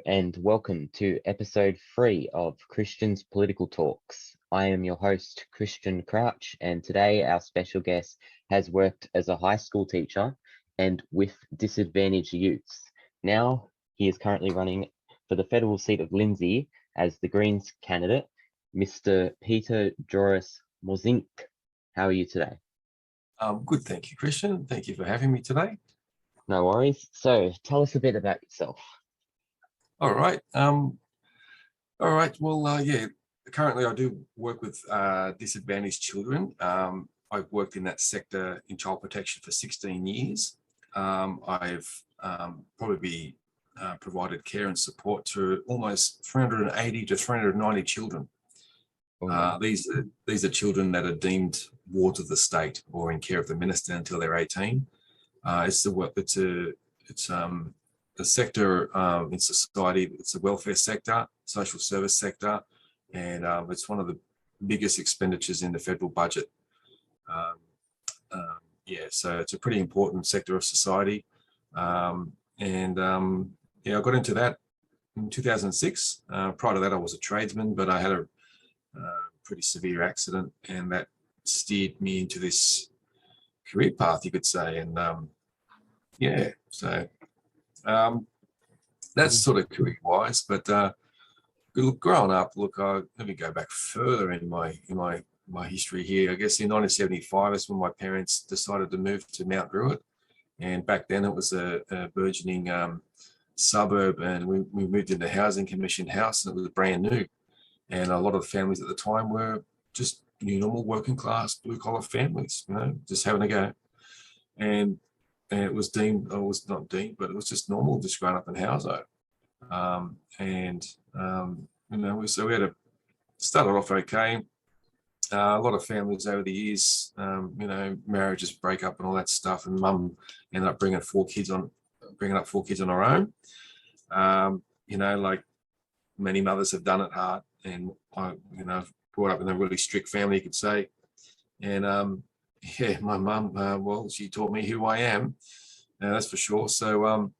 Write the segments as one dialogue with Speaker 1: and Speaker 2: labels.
Speaker 1: and welcome to episode 3 of Christian's Political Talks. I am your host, Christian Crouch, and today our special guest has worked as a high school teacher and with disadvantaged youths. Now he is currently running for the federal seat of Lindsay as the Greens candidate, Mr. Pieter-Joris Morssink. How are you today?
Speaker 2: Good, thank you, Christian. Thank you for having me today.
Speaker 1: No worries. So tell us a bit about yourself.
Speaker 2: All right. Well, currently I do work with disadvantaged children. I've worked in that sector in child protection for 16 years. I've probably provided care and support to almost 380 to 390 children. These are children that are deemed wards of the state or in care of the minister until they're 18. It's a sector in society. It's a welfare sector, social service sector, and it's one of the biggest expenditures in the federal budget. So it's a pretty important sector of society. I got into that in 2006. Prior to that, I was a tradesman, but I had a pretty severe accident, and that steered me into this career path, you could say. And that's sort of career-wise. But growing up, let me go back further in my history here. I guess in 1975 is when my parents decided to move to Mount Druitt, and back then it was a burgeoning suburb, and we moved into Housing Commission House, and it was brand new. And a lot of the families at the time were just normal working class, blue collar families, just having a go. And it was deemed, or was not deemed, but it was just normal, just growing up in Houso. So we had to start off okay. A lot of families over the years, marriages break up and all that stuff, and mum ended up bringing up 4 kids on her own. Like many mothers have done it hard, and I, brought up in a really strict family, you could say. And my mum, she taught me who I am, that's for sure. So,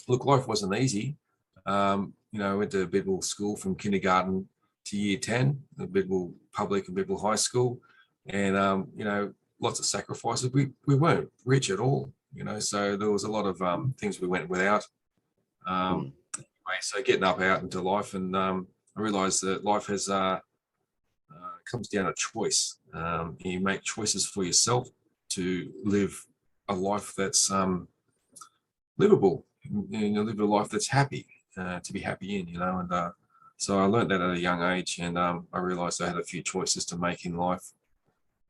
Speaker 2: look, life wasn't easy. I went to Bidwell School from kindergarten to year 10, the Bidwell Public and Bidwell High School. And, lots of sacrifices. We weren't rich at all, so there was a lot of things we went without. So getting up out into life, and I realised that life has comes down to choice. You make choices for yourself to live a life that's livable. Live a life that's happy, to be happy in. And so I learned that at a young age, and I realised I had a few choices to make in life,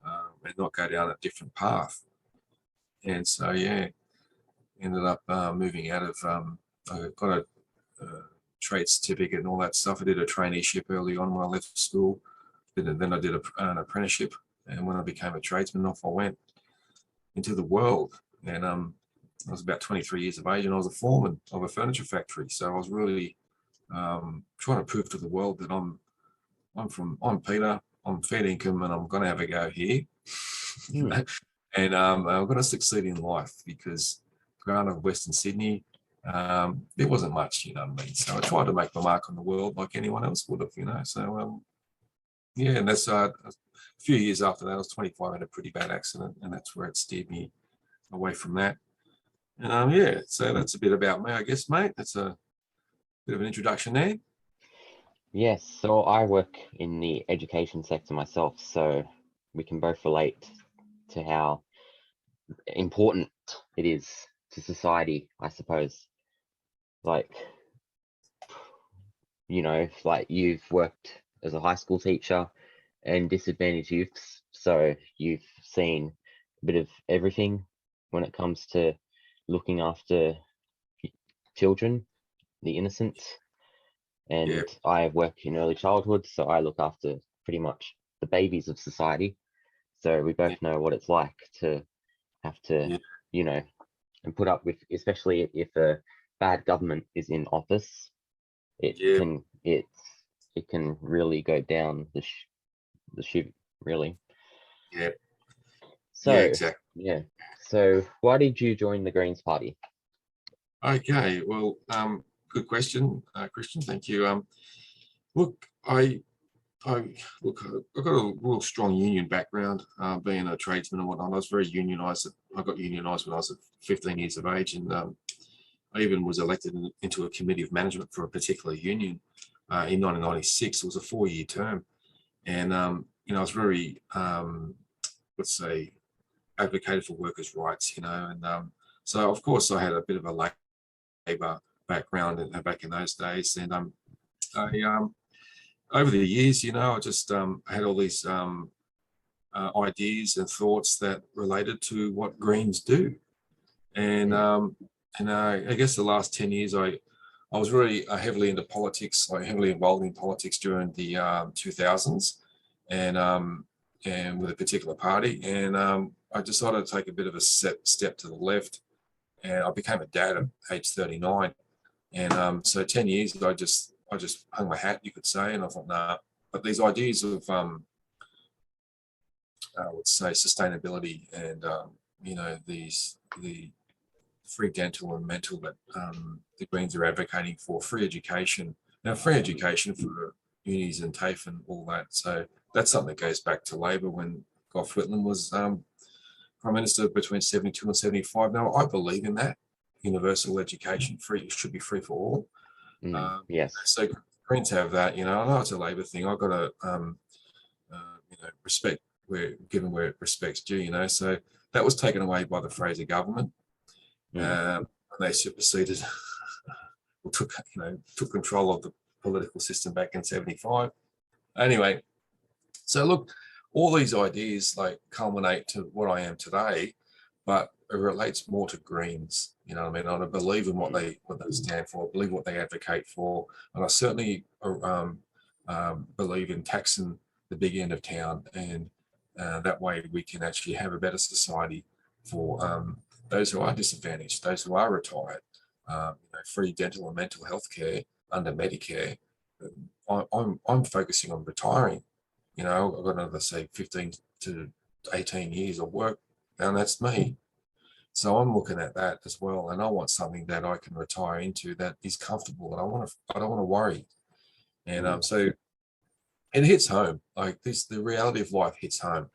Speaker 2: and not go down a different path. And so ended up moving out of. I got a trade certificate and all that stuff. I did a traineeship early on when I left school. Then I did an apprenticeship, and when I became a tradesman, off I went into the world. And I was about 23 years of age, and I was a foreman of a furniture factory. So I was really trying to prove to the world that I'm Peter, I'm fair income, and I'm going to have a go here. And I'm going to succeed in life, because growing up in Western Sydney, there wasn't much, you know what I mean? So I tried to make my mark on the world like anyone else would have, So, and that's a few years after that, I was 25, I had a pretty bad accident, and that's where it steered me away from that. And so that's a bit about me, I guess, mate. That's a bit of an introduction there.
Speaker 1: Yes, so I work in the education sector myself, so we can both relate to how important it is to society, I suppose. Like, you've worked as a high school teacher and disadvantaged youths, so you've seen a bit of everything when it comes to looking after children, the innocents. And I work in early childhood, so I look after pretty much the babies of society. So we both know what it's like to have to, and put up with, especially if a bad government is in office, it can really go down the chute, really.
Speaker 2: Yeah.
Speaker 1: So
Speaker 2: exactly.
Speaker 1: So why did you join the Greens Party?
Speaker 2: Okay, well, good question, Christian. Thank you. Look, I've got a real strong union background, being a tradesman and whatnot. I was very unionised. I got unionised when I was 15 years of age, and I even was elected into a committee of management for a particular union in 1996. It was a 4-year term, and I was very, let's say, advocated for workers' rights. And so of course I had a bit of a Labour background back in those days, and I over the years, I just had all these ideas and thoughts that related to what Greens do. And I guess the last 10 years, I was very heavily into politics, like heavily involved in politics during the 2000s, and with a particular party. And I decided to take a bit of a step to the left, and I became a dad at age 39. And so 10 years, I just hung my hat, you could say, and I thought, nah. But these ideas of, let's say, sustainability and, the free dental and mental that the Greens are advocating for, free education. Now, free education for unis and TAFE and all that. So that's something that goes back to Labor when Gough Whitlam was Prime Minister between 72 and 75. Now, I believe in that. Universal education, free, should be free for all.
Speaker 1: Yes.
Speaker 2: So Greens have that, I know it's a Labor thing. I've got to, respect given where respect's due, So that was taken away by the Fraser government. And they superseded, or took control of the political system back in 75. Anyway, so look, all these ideas culminate to what I am today, but it relates more to Greens. You know what I mean? I believe in what they stand for. I believe what they advocate for, and I certainly believe in taxing the big end of town, and that way we can actually have a better society for those who are disadvantaged, those who are retired, free dental and mental health care under Medicare. I'm focusing on retiring. I've got another, say, 15 to 18 years of work, and that's me. So I'm looking at that as well, and I want something that I can retire into that is comfortable, and I don't want to worry. And so it hits home. Like this, the reality of life hits home,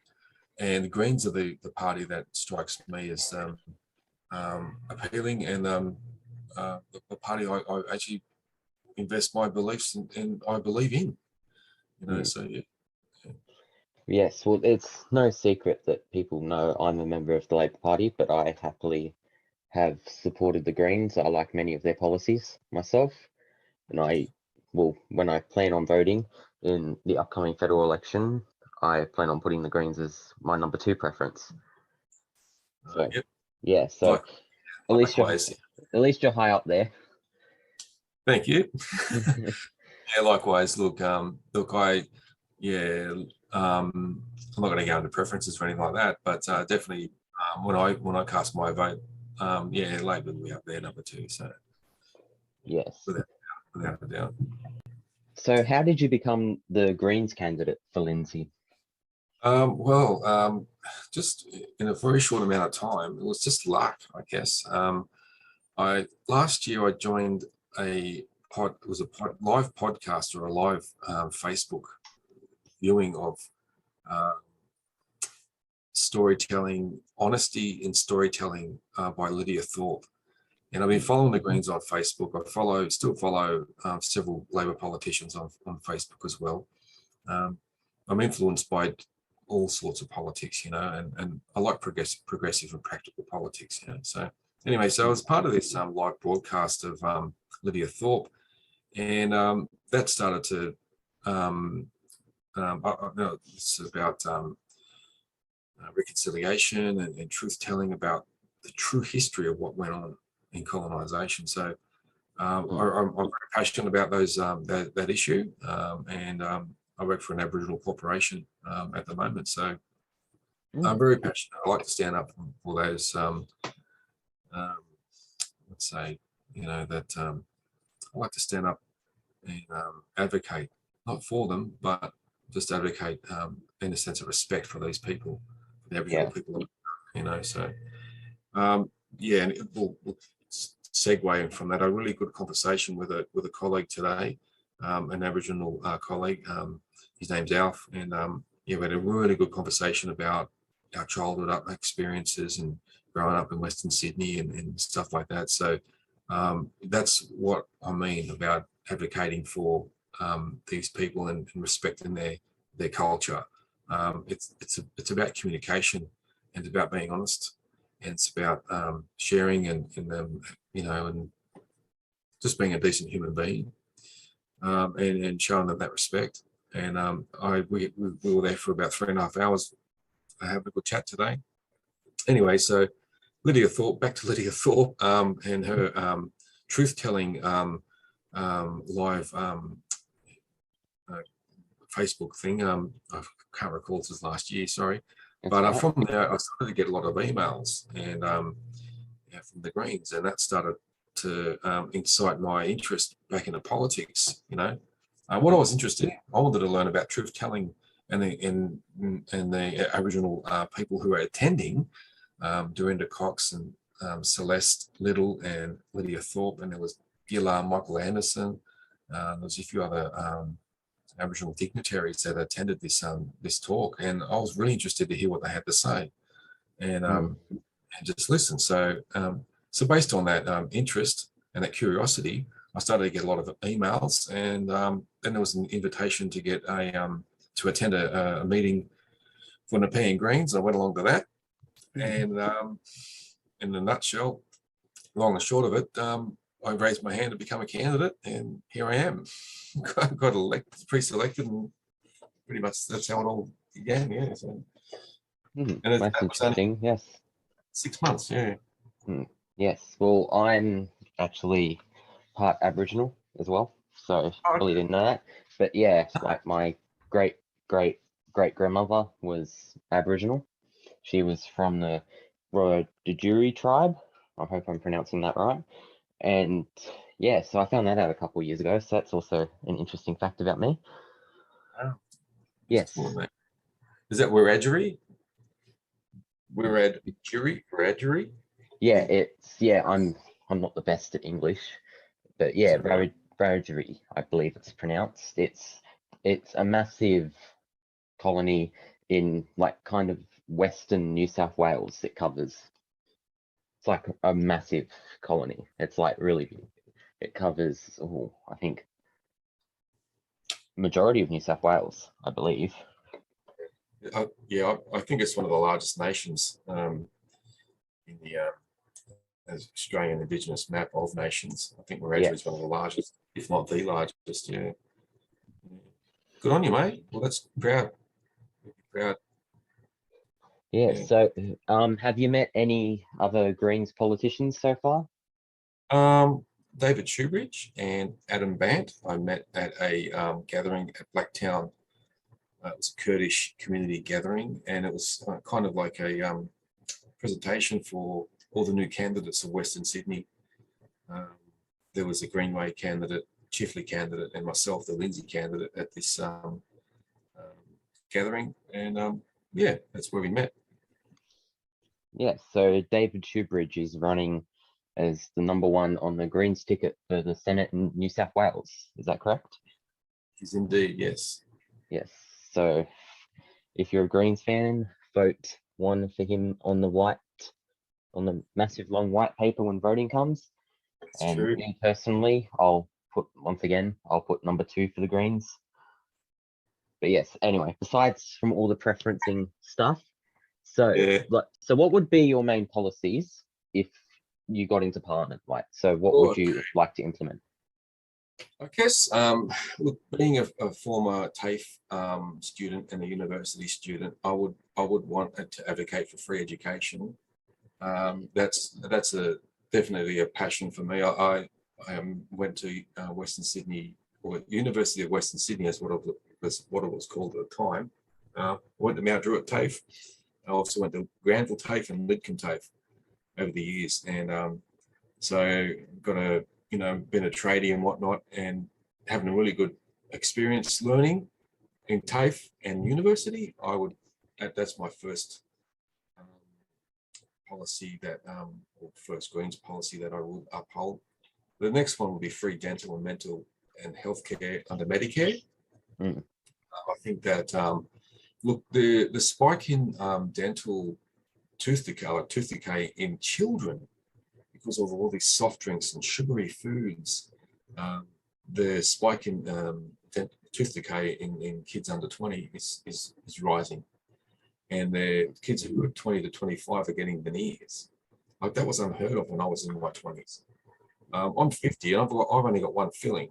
Speaker 2: and the Greens are the party that strikes me as appealing, and the party I actually invest my beliefs in, and I believe in. So yeah.
Speaker 1: Yes, well, it's no secret that people know I'm a member of the Labour Party, but I happily have supported the Greens. I like many of their policies myself, and when I plan on voting in the upcoming federal election, I plan on putting the Greens as my number 2 preference. So,
Speaker 2: Yep.
Speaker 1: yeah, so at least you're high up there.
Speaker 2: Thank you. Yeah, likewise. Look, I'm not going to go into preferences or anything like that, but definitely when I cast my vote, Labor will be up there number 2. So
Speaker 1: yes,
Speaker 2: without a doubt.
Speaker 1: So how did you become the Greens candidate for Lindsay?
Speaker 2: Just in a very short amount of time, it was just luck, I guess. Last year I joined a live podcast or a live Facebook viewing of storytelling, honesty in storytelling by Lydia Thorpe. And I've been following the Greens on Facebook. I still follow several Labor politicians on Facebook as well. I'm influenced by all sorts of politics, and I like progressive and practical politics, So anyway, so I was part of this live broadcast of Lydia Thorpe, and that started to, it's about reconciliation and truth-telling about the true history of what went on in colonisation. So I'm very passionate about that issue, and I work for an Aboriginal corporation at the moment. So I'm very passionate. I like to stand up for those, let's say, that I like to stand up and advocate, not for them, but just advocate in a sense of respect for these people, the Aboriginal people, So and segue from that, a really good conversation with a colleague today, an Aboriginal colleague. His name's Alf, and yeah, we had a really good conversation about our childhood experiences and growing up in Western Sydney and stuff like that. So that's what I mean about advocating for these people and respecting their culture. It's about communication, and it's about being honest, and it's about sharing and and just being a decent human being, and showing them that respect. And we were there for about 3.5 hours, having a good chat today. Anyway, so Lydia Thorpe, back to Lydia Thorpe, and her truth-telling live Facebook thing. I can't recall, this was last year, sorry. But from there, I started to get a lot of emails and from the Greens, and that started to incite my interest back into politics. What I was interested in, I wanted to learn about truth-telling and the Aboriginal people who are attending, Dorinda Cox and Celeste Little and Lydia Thorpe, and there was Gillar, Michael Anderson. There was a few other Aboriginal dignitaries that attended this talk, and I was really interested to hear what they had to say, and just listen. So based on that interest and that curiosity, I started to get a lot of emails, and then there was an invitation to get to attend a meeting for Nepean Greens. I went along to that, and in a nutshell, long and short of it, I raised my hand to become a candidate, and here I am. Got elected, pre-selected, and pretty much that's how it all began. Yeah. So,
Speaker 1: and that's interesting. Yes.
Speaker 2: 6 months. Yeah.
Speaker 1: Yes. Well, I'm actually part Aboriginal as well, so probably didn't know that. But yeah, like my great grandmother was Aboriginal. She was from the Wiradjuri tribe. I hope I'm pronouncing that right. And yeah, so I found that out a couple of years ago. So that's also an interesting fact about me.
Speaker 2: Wow.
Speaker 1: Yes.
Speaker 2: Cool, mate. Is that Wiradjuri? Wiradjuri?
Speaker 1: Yeah, I'm not the best at English, but yeah, Wiradjuri, I believe it's pronounced. It's a massive colony in like kind of western New South Wales. It covers. It's like a massive colony. It's like really big. It covers, I think, majority of New South Wales, I believe.
Speaker 2: Yeah, I think it's one of the largest nations in the Australian Indigenous map of nations. I think Wiradjuri is one of the largest, if not the largest. Yeah. Good on you, mate. Well, that's proud.
Speaker 1: Yeah. So, have you met any other Greens politicians so far?
Speaker 2: David Shoebridge and Adam Bant, I met at a gathering at Blacktown. It was a Kurdish community gathering, and it was kind of like a presentation for all the new candidates of Western Sydney. There was a Greenway candidate, Chifley candidate, and myself, the Lindsay candidate, at this gathering, and yeah, that's where we met.
Speaker 1: Yeah, so David Shoebridge is running as the #1 on the Greens ticket for the Senate in New South Wales. Is that correct?
Speaker 2: He's indeed, yes.
Speaker 1: Yes. So if you're a Greens fan, vote 1 for him on the massive long white paper when voting comes.
Speaker 2: That's
Speaker 1: and
Speaker 2: true.
Speaker 1: Me personally, I'll put #2 for the Greens. But yes, anyway, besides from all the preferencing stuff, so what would be your main policies if you got into Parliament? Like, so what would you like to implement?
Speaker 2: I guess, look, being a former TAFE student and a university student, I would want to advocate for free education. That's definitely a passion for me. I went to Western Sydney, or University of Western Sydney, is what it was called at the time. I went to Mount Druitt TAFE. I also went to Granville TAFE and Lidcombe TAFE over the years, and so got been a tradie and whatnot, and having a really good experience learning in TAFE and university. That's my first policy that, or First Greens policy that I will uphold. The next one will be free dental and mental and healthcare under Medicare. I think that, look, the spike in dental tooth decay in children because of all these soft drinks and sugary foods, the spike in tooth decay in kids under 20 is rising. And the kids who are 20 to 25 are getting veneers. Like, that was unheard of when I was in my 20s. I'm 50 and I've only got one filling.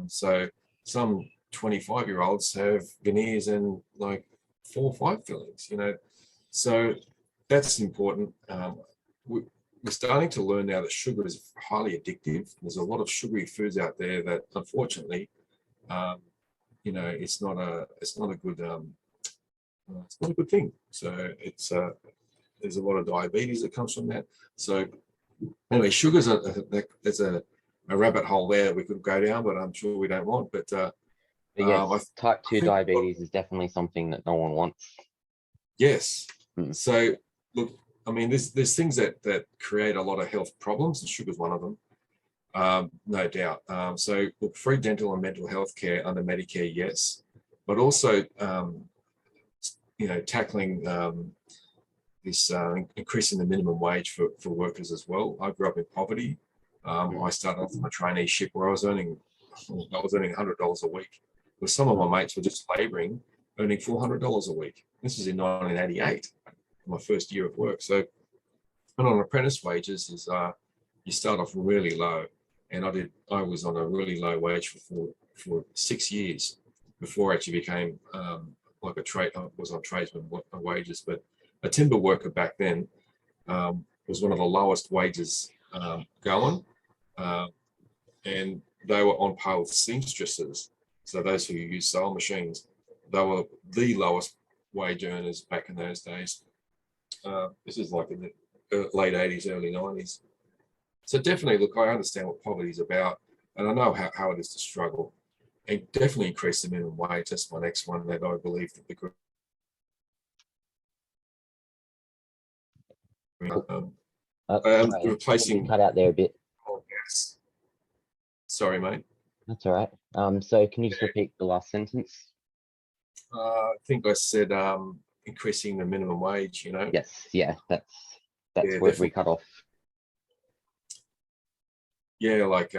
Speaker 2: So some 25-year-olds have veneers and like 4 or 5 fillings, So that's important. We're starting to learn now that sugar is highly addictive. There's a lot of sugary foods out there that, unfortunately, it's not a good thing. So there's a lot of diabetes that comes from that. So anyway, sugar's there's a rabbit hole there we could go down, but I'm sure we don't want. But
Speaker 1: yes, type 2 diabetes is definitely something that no one wants.
Speaker 2: Yes. So look, I mean, there's things that create a lot of health problems, and sugar's one of them, no doubt. So look, free dental and mental health care under Medicare, yes, but also tackling this increasing the minimum wage for workers as well. I grew up in poverty. I started off on a traineeship where I was earning $100 a week, where some of my mates were just labouring, earning $400 a week. This is in 1988, my first year of work. So, and on apprentice wages is you start off really low, and I was on a really low wage for 6 years before I actually became like a trade. I was on tradesman wages, but a timber worker back then was one of the lowest wages going, and they were on par with seamstresses. So those who use sewing machines, they were the lowest wage earners back in those days. This is like in the late 80s, early 90s. So definitely, look, I understand what poverty is about, and I know how it is to struggle. And definitely increase the minimum wage. That's my next one that I believe that the group. Replacing
Speaker 1: cut out there a bit.
Speaker 2: Oh, yes. Sorry, mate.
Speaker 1: That's all right. So can you just repeat the last sentence?
Speaker 2: I think I said increasing the minimum wage.
Speaker 1: Yes, yeah, that's
Speaker 2: Yeah,
Speaker 1: where we cut off.
Speaker 2: Yeah, like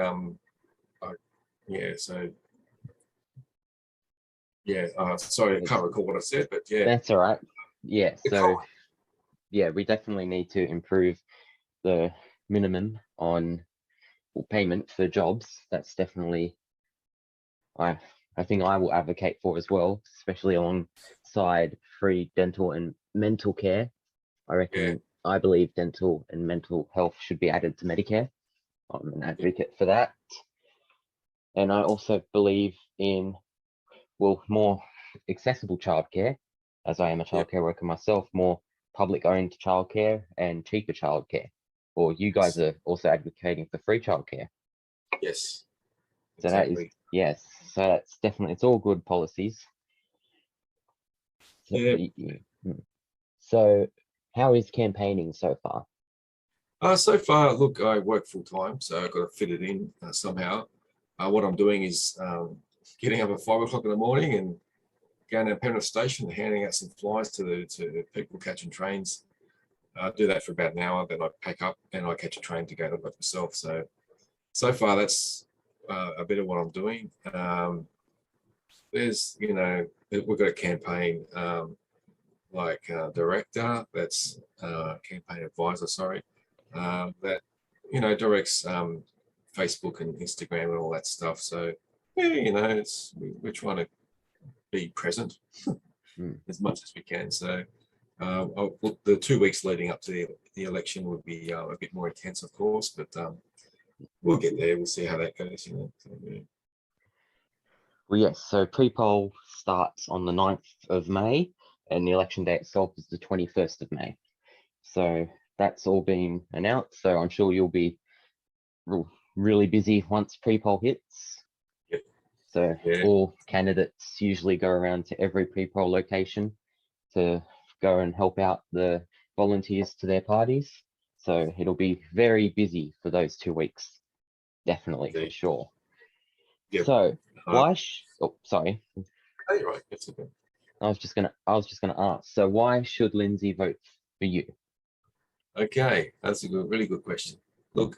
Speaker 2: sorry, I can't recall what I said, but yeah.
Speaker 1: That's all right. Yeah, so yeah, we definitely need to improve the minimum on payment for jobs. That's definitely I think I will advocate for as well, especially alongside free dental and mental care. I believe dental and mental health should be added to Medicare. I'm an advocate for that. And I also believe in, well, more accessible childcare, as I am a childcare worker myself, more public-owned childcare and cheaper childcare. Or you guys are also advocating for free childcare.
Speaker 2: Yes.
Speaker 1: So
Speaker 2: exactly.
Speaker 1: that is, yes, so that's definitely, it's all good policies. So, so how is campaigning so far?
Speaker 2: So far, look, I work full time, so I've got to fit it in somehow. What I'm doing is getting up at 5 o'clock in the morning and going to Penrith Station and handing out some flyers to people catching trains. I do that for about an hour, then I pack up and I catch a train to go to work myself. So far, that's a bit of what I'm doing. There's, we've got a campaign director, that's campaign advisor, sorry, that, directs Facebook and Instagram and all that stuff. So, yeah, we're trying to be present as much as we can. So the 2 weeks leading up to the election would be a bit more intense, of course, but we'll get there. We'll see how that goes. So, yeah.
Speaker 1: Well, yes, so pre-poll starts on the 9th of May and the election day itself is the 21st of May. So that's all been announced. So I'm sure you'll be really busy once pre-poll hits.
Speaker 2: Yep.
Speaker 1: So all candidates usually go around to every pre-poll location to go and help out the volunteers to their parties. So it'll be very busy for those 2 weeks, definitely, for
Speaker 2: Indeed.
Speaker 1: sure.
Speaker 2: Yep.
Speaker 1: So oh, sorry.
Speaker 2: Oh, you're right. That's okay.
Speaker 1: I was just gonna ask. So why should Lindsay vote for you?
Speaker 2: Okay, that's a really good question. Look,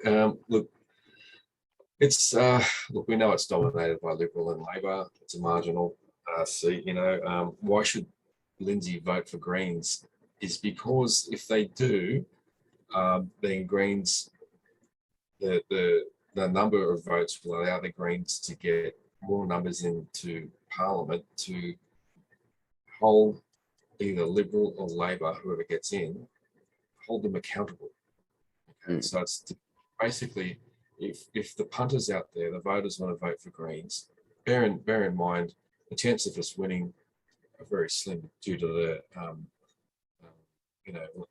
Speaker 2: it's look, we know it's dominated by Liberal and Labor. It's a marginal seat. Why should Lindsay vote for Greens? Is because if they do, then Greens, the number of votes will allow the Greens to get more numbers into Parliament to hold either Liberal or Labor, whoever gets in, hold them accountable. Okay, so it's basically, if the punters out there, the voters want to vote for Greens, bear in mind the chance of us winning are very slim due to the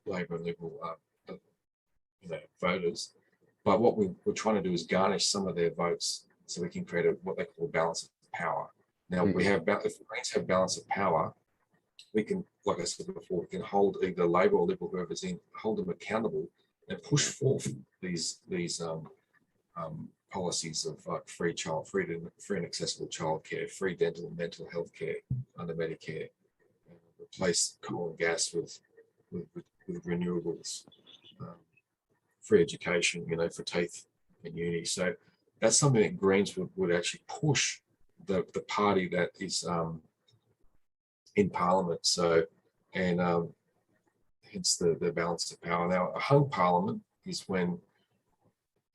Speaker 2: Labor and Liberal voters. But what we're trying to do is garnish some of their votes so we can create what they call balance of power. Now if the Greens have balance of power, we can, like I said before, we can hold either Labor or Liberal, whoever's in, hold them accountable and push forth these policies of like free and accessible childcare, free dental and mental health care under Medicare, replace coal and gas with renewables, free education, for TAFE and uni. So that's something that Greens would actually push the party that is in Parliament. So, and hence the balance of power. Now, a hung Parliament is when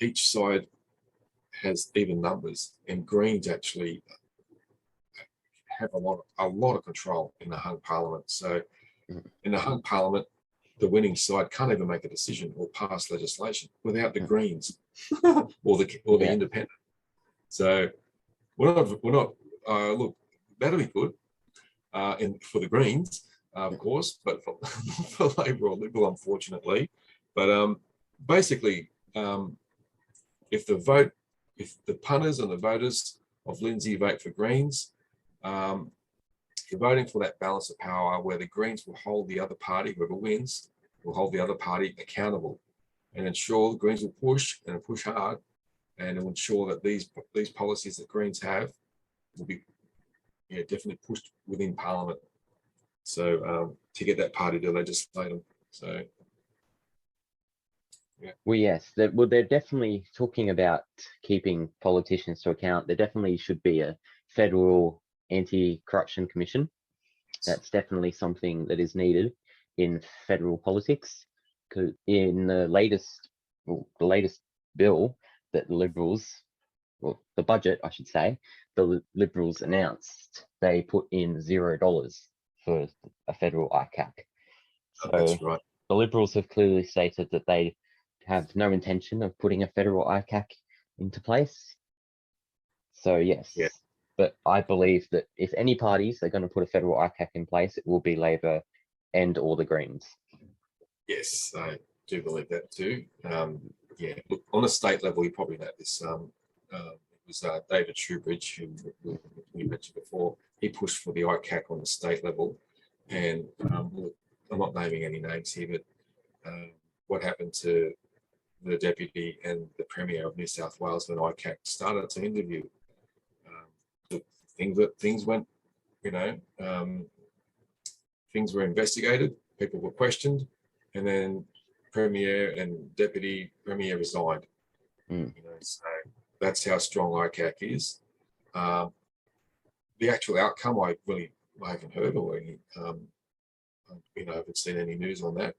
Speaker 2: each side has even numbers, and Greens actually have a lot of control in the hung Parliament. So, in the hung Parliament, the winning side can't even make a decision or pass legislation without the Greens or the independent. So, we're not. Look, that'll be good. For the Greens, of course, but for Labor or Liberal, unfortunately. But basically, if the punters and the voters of Lindsay vote for Greens, you're voting for that balance of power where the Greens will hold the other party, whoever wins, will hold the other party accountable and ensure the Greens will push and push hard and it will ensure that these policies that Greens have will be definitely pushed within Parliament. So to get that party to legislate them. So yeah.
Speaker 1: Well, yes, they're definitely talking about keeping politicians to account. There definitely should be a federal anti-corruption commission. That's definitely something that is needed in federal politics. Because in the latest bill that the Liberals, well, the budget, I should say, the Liberals announced, they put in $0 for a federal ICAC. So
Speaker 2: that's right.
Speaker 1: The Liberals have clearly stated that they have no intention of putting a federal ICAC into place. So yes,
Speaker 2: yeah.
Speaker 1: But I believe that if any parties are going to put a federal ICAC in place, it will be Labor and or the Greens.
Speaker 2: Yes, I do believe that too. Yeah, look, on a state level, you probably know this. It was David Shoebridge, who we mentioned before. He pushed for the ICAC on the state level, and look, I'm not naming any names here, but what happened to the Deputy and the Premier of New South Wales when ICAC started to interview? Things went, things were investigated, people were questioned, and then Premier and Deputy Premier resigned. So that's how strong ICAC is. The actual outcome, I haven't heard or any, I haven't seen any news on that.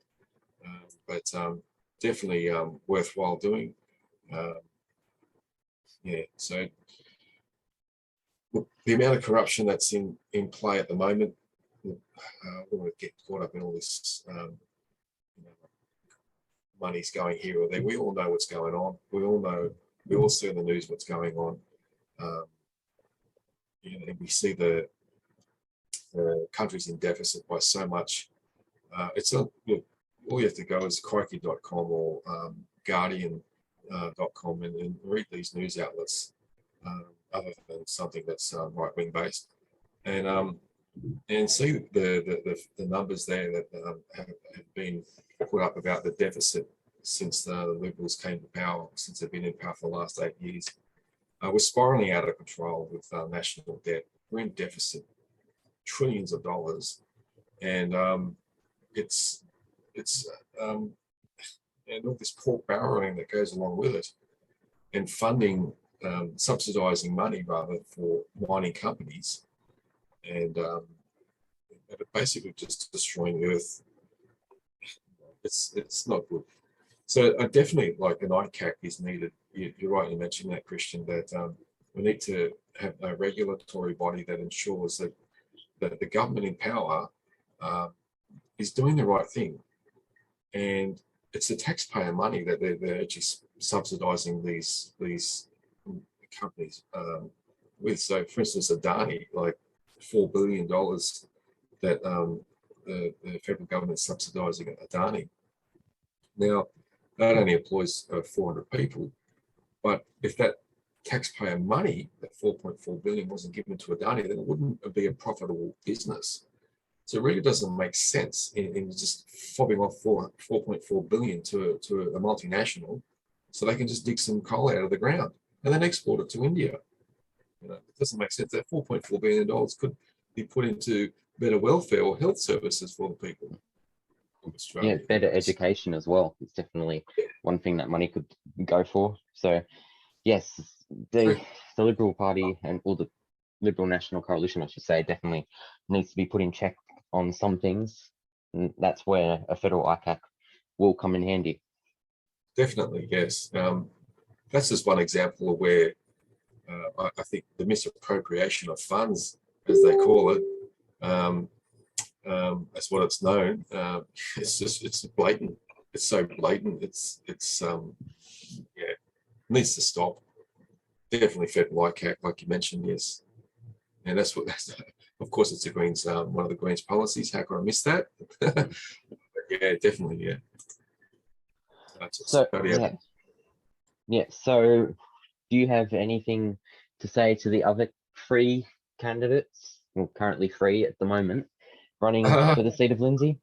Speaker 2: But definitely worthwhile doing. Yeah, so look, the amount of corruption that's in play at the moment, I don't want to get caught up in all this money's going here or there. We all know what's going on. We all see in the news what's going on. And we see the country's in deficit by so much. It's not, look, all you have to go is crikey.com or guardian.com and read these news outlets other than something that's right-wing based. And and see the numbers there that have been put up about the deficit since the Liberals came to power, since they've been in power for the last 8 years. We're spiraling out of control with national debt. We're in deficit, trillions of dollars, and and all this pork barreling that goes along with it, and funding, subsidising money rather for mining companies, and basically just destroying the earth. It's not good. So definitely, like an ICAC is needed. You're right, you mentioned that, Christian, that we need to have a regulatory body that ensures that the government in power is doing the right thing. And it's the taxpayer money that they're actually subsidising these companies with. So, for instance, Adani, like $4 billion that the federal government is subsidising Adani. Now, that only employs 400 people, but if that taxpayer money, that 4.4 billion, wasn't given to Adani, then it wouldn't be a profitable business. So it really doesn't make sense in just fobbing off 4.4 billion to a multinational, so they can just dig some coal out of the ground and then export it to India. You know, it doesn't make sense. That $4.4 billion could be put into better welfare or health services for the people.
Speaker 1: Yeah, better education as well. It's definitely one thing that money could go for. So, yes, the Liberal Party and all the Liberal National Coalition, I should say, definitely needs to be put in check on some things. And that's where a federal ICAC will come in handy.
Speaker 2: Definitely, yes. That's just one example of where I think the misappropriation of funds, as they call it, that's what it's known. It's blatant. It's so blatant. It's it needs to stop. Definitely federal ICAC, like you mentioned, yes. And that's of course, it's the Greens, one of the Greens policies. How could I miss that? But yeah, definitely, yeah.
Speaker 1: So So, do you have anything to say to the other 3 candidates, well, currently 3 at the moment, running for the seat of Lindsay?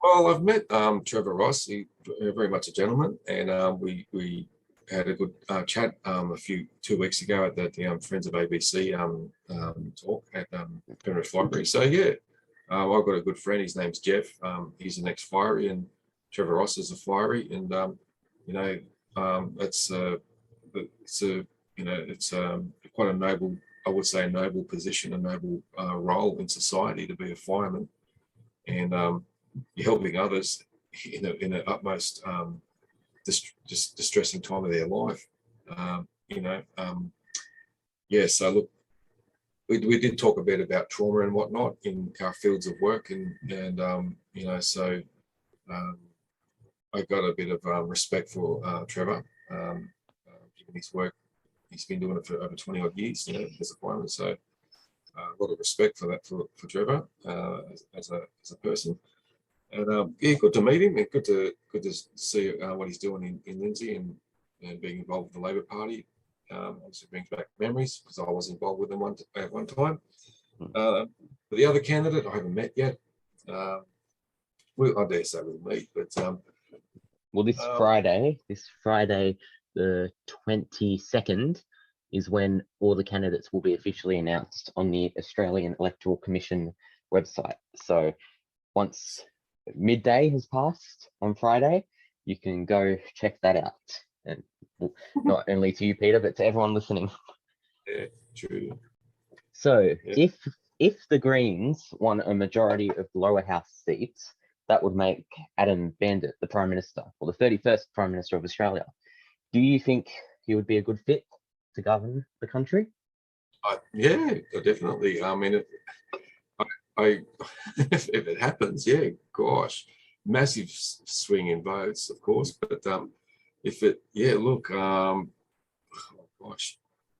Speaker 2: Well, I've met Trevor Ross. He's very much a gentleman, and we had a good chat 2 weeks ago at the Friends of ABC talk at Penrith Library. So yeah, I've got a good friend. His name's Jeff. He's an ex-fiery, and Trevor Ross is a fiery, and it's quite a noble, I would say, a noble position, a noble role in society to be a fireman, and you're helping others in the utmost distressing time of their life. So look, we did talk a bit about trauma and whatnot in our fields of work, and I got a bit of respect for Trevor, given his work. He's been doing it for over 20 odd years, as a fireman. So a lot of respect for that for Trevor as a person. And good to meet him, and good to see what he's doing in Lindsay and being involved with the Labor Party. Obviously brings back memories, because I was involved with them at one time. But the other candidate I haven't met yet. I dare say we'll meet, but
Speaker 1: well, this Friday, the 22nd, is when all the candidates will be officially announced on the Australian Electoral Commission website. So once midday has passed on Friday, you can go check that out. And not only to you, Peter, but to everyone listening.
Speaker 2: Yeah, true.
Speaker 1: So if the Greens won a majority of the lower house seats, that would make Adam Bandit the Prime Minister, or the 31st Prime Minister of Australia. Do you think he would be a good fit to govern the country?
Speaker 2: Yeah, definitely. I mean, if it happens, yeah, gosh, massive swing in votes, of course. But gosh,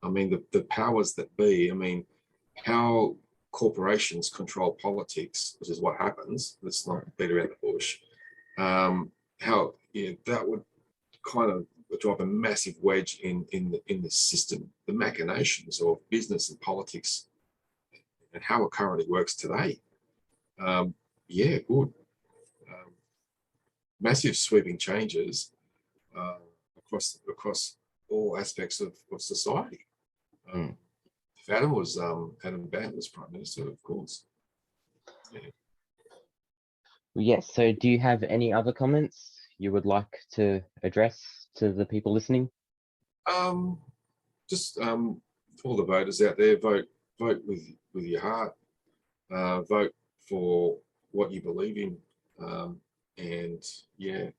Speaker 2: I mean, the powers that be, I mean, how corporations control politics, which is what happens. Let's not beat around the bush. That would kind of drive a massive wedge in the system, the machinations of business and politics. and how it currently works today. Yeah, good. Massive sweeping changes across all aspects of society. If Adam Bandt was Prime Minister, of course. Yeah.
Speaker 1: Yes, so do you have any other comments you would like to address to the people listening?
Speaker 2: Just all the voters out there, vote with your heart. Vote for what you believe in, and yeah,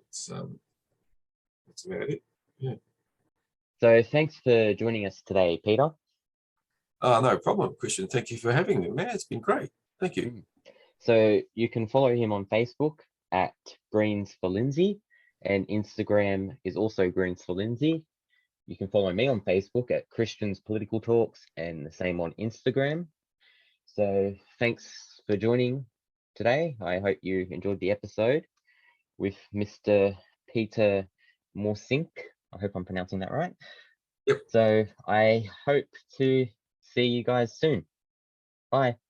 Speaker 2: that's about it. Yeah.
Speaker 1: So thanks for joining us today, Peter.
Speaker 2: No problem, Christian. Thank you for having me, man. It's been great. Thank you.
Speaker 1: So you can follow him on Facebook at Greens for Lindsay, and Instagram is also Greens for Lindsay. You can follow me on Facebook at Christian's Political Talks, and the same on Instagram. So thanks for joining today. I hope you enjoyed the episode with Mr. Pieter Morssink. I hope I'm pronouncing that right.
Speaker 2: Yep.
Speaker 1: So I hope to see you guys soon. Bye.